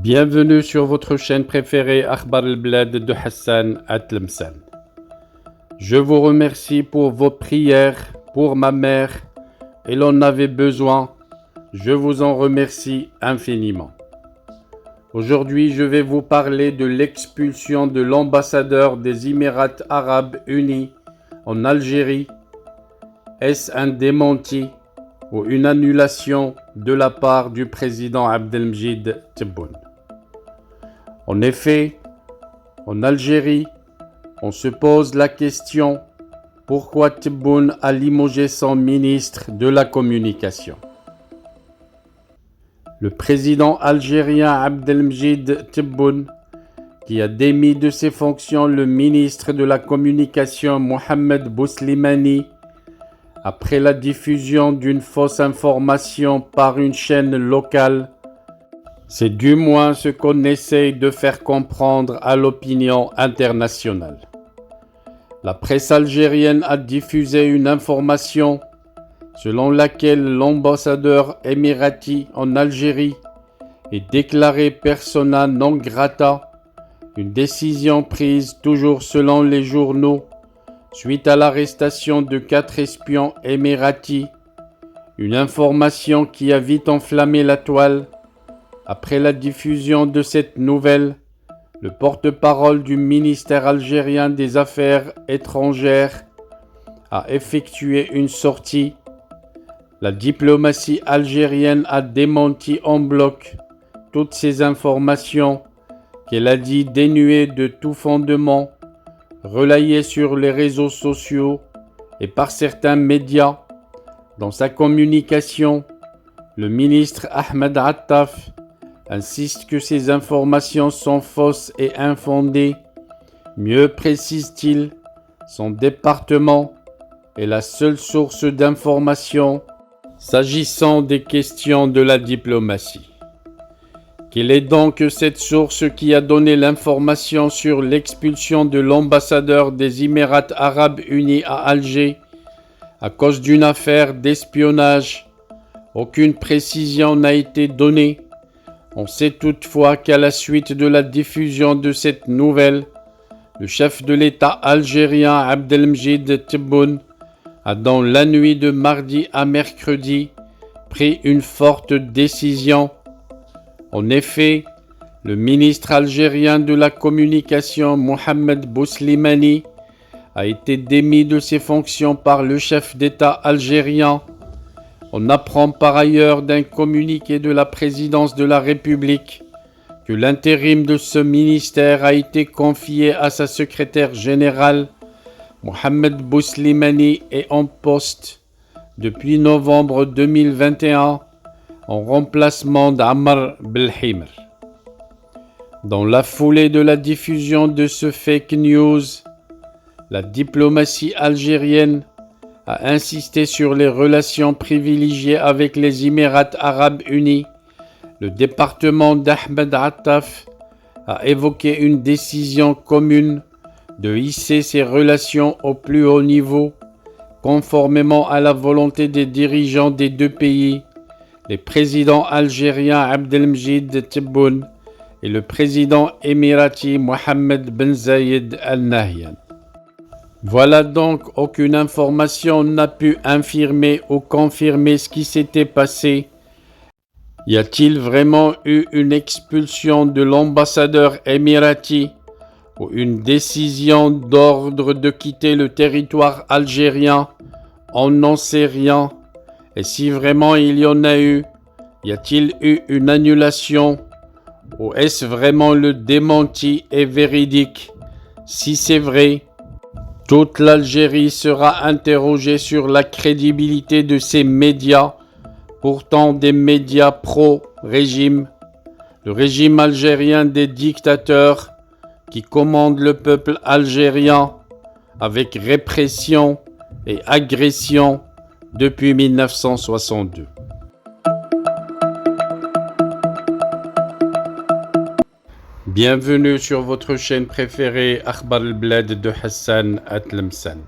Bienvenue sur votre chaîne préférée Akhbar al-Blad de Hassan Atlemsan. Je vous remercie pour vos prières pour ma mère. Elle en avait besoin. Je vous en remercie infiniment. Aujourd'hui, je vais vous parler de l'expulsion de l'ambassadeur des Émirats Arabes Unis en Algérie. Est-ce un démenti ou une annulation de la part du président Abdelmjid Tebboune? En effet, en Algérie, on se pose la question pourquoi Tebboune a limogé son ministre de la communication. Le président algérien Abdelmjid Tebboune, qui a démis de ses fonctions le ministre de la communication Mohamed Bouslimani, après la diffusion d'une fausse information par une chaîne locale, c'est du moins ce qu'on essaye de faire comprendre à l'opinion internationale. La presse algérienne a diffusé une information selon laquelle l'ambassadeur émirati en Algérie est déclaré persona non grata, une décision prise toujours selon les journaux suite à l'arrestation de 4 espions émiratis, une information qui a vite enflammé la toile. Après la diffusion de cette nouvelle, le porte-parole du ministère algérien des Affaires étrangères a effectué une sortie. La diplomatie algérienne a démenti en bloc toutes ces informations qu'elle a dit dénuées de tout fondement, relayées sur les réseaux sociaux et par certains médias. Dans sa communication, le ministre Ahmed Attaf insiste que ces informations sont fausses et infondées. Mieux précise-t-il, son département est la seule source d'information s'agissant des questions de la diplomatie. Quelle est donc cette source qui a donné l'information sur l'expulsion de l'ambassadeur des Émirats Arabes Unis à Alger à cause d'une affaire d'espionnage? Aucune précision n'a été donnée. On sait toutefois qu'à la suite de la diffusion de cette nouvelle, le chef de l'État algérien Abdelmjid Tebboune a dans la nuit de mardi à mercredi pris une forte décision. En effet, le ministre algérien de la communication Mohamed Bouslimani a été démis de ses fonctions par le chef d'État algérien. On apprend par ailleurs d'un communiqué de la présidence de la République que l'intérim de ce ministère a été confié à sa secrétaire générale. Mohamed Bouslimani est en poste depuis novembre 2021 en remplacement d'Ammar Belhimr. Dans la foulée de la diffusion de ce fake news, la diplomatie algérienne a insisté sur les relations privilégiées avec les Émirats Arabes Unis. Le département d'Ahmed Attaf a évoqué une décision commune de hisser ces relations au plus haut niveau, conformément à la volonté des dirigeants des deux pays, les présidents algériens Abdelmjid Tebboune et le président émirati Mohamed Ben Zayed Al Nahyan. Voilà donc, aucune information n'a pu infirmer ou confirmer ce qui s'était passé. Y a-t-il vraiment eu une expulsion de l'ambassadeur émirati ou une décision d'ordre de quitter le territoire algérien? On n'en sait rien. Et si vraiment il y en a eu, y a-t-il eu une annulation? Ou est-ce vraiment le démenti est véridique? Si c'est vrai, toute l'Algérie sera interrogée sur la crédibilité de ces médias, pourtant des médias pro-régime, le régime algérien des dictateurs qui commande le peuple algérien avec répression et agression depuis 1962. Bienvenue sur votre chaîne préférée Akhbar al-Blad de Hassan Atlemsan.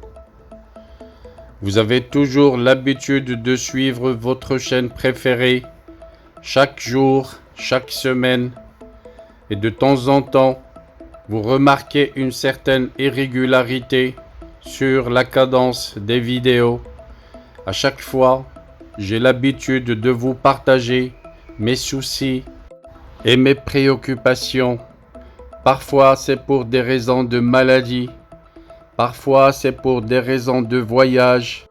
Vous avez toujours l'habitude de suivre votre chaîne préférée chaque jour, chaque semaine, et de temps en temps, vous remarquez une certaine irrégularité sur la cadence des vidéos. À chaque fois, j'ai l'habitude de vous partager mes soucis et mes préoccupations. Parfois, c'est pour des raisons de maladie. Parfois, c'est pour des raisons de voyage.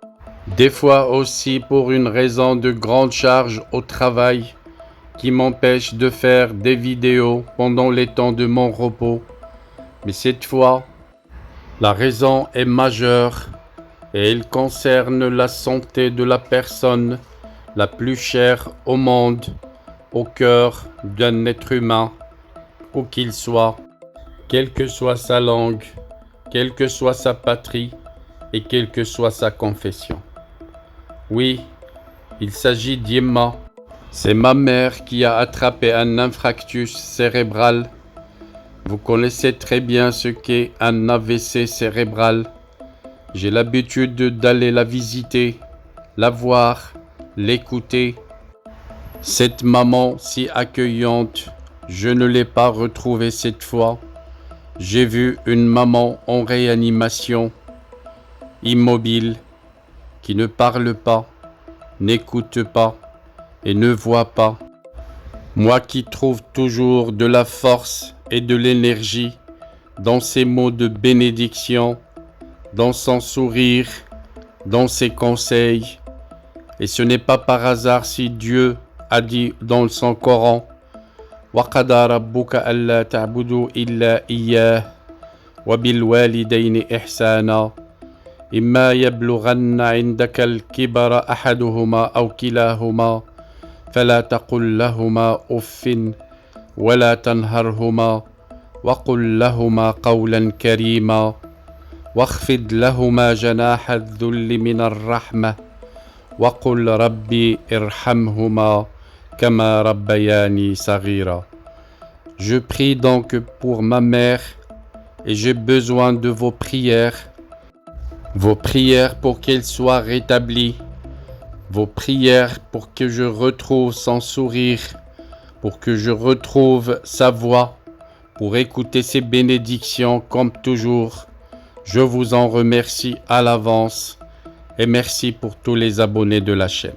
Des fois aussi pour une raison de grande charge au travail qui m'empêche de faire des vidéos pendant les temps de mon repos. Mais cette fois, la raison est majeure et elle concerne la santé de la personne la plus chère au monde, au cœur d'un être humain, où qu'il soit, quelle que soit sa langue, quelle que soit sa patrie et quelle que soit sa confession. Oui, il s'agit d'Emma. C'est ma mère qui a attrapé un infarctus cérébral. Vous connaissez très bien ce qu'est un AVC cérébral. J'ai l'habitude d'aller la visiter, la voir, l'écouter. Cette maman si accueillante, je ne l'ai pas retrouvée cette fois. J'ai vu une maman en réanimation, immobile, qui ne parle pas, n'écoute pas et ne voit pas. Moi qui trouve toujours de la force et de l'énergie dans ses mots de bénédiction, dans son sourire, dans ses conseils. Et ce n'est pas par hasard si Dieu a dit dans son Coran وَقَضَى رَبُّكَ أَلَّا تَعْبُدُوا إِلَّا إِيَّاهُ وَبِالْوَالِدَيْنِ إِحْسَانًا إِمَّا يَبْلُغَنَّ عِندَكَ الْكِبَرَ أَحَدُهُمَا أَوْ كِلَاهُمَا فلا تقل لهما أف ولا تنهرهما وقل لهما قولا كريما واخفض لهما جناح الذل من الرحمة وقل ربي ارحمهما كما ربياني صغيرا. Je prie donc pour ma mère et j'ai besoin de vos prières pour qu'elle soit rétablie, vos prières pour que je retrouve son sourire, pour que je retrouve sa voix, pour écouter ses bénédictions comme toujours. Je vous en remercie à l'avance et merci pour tous les abonnés de la chaîne.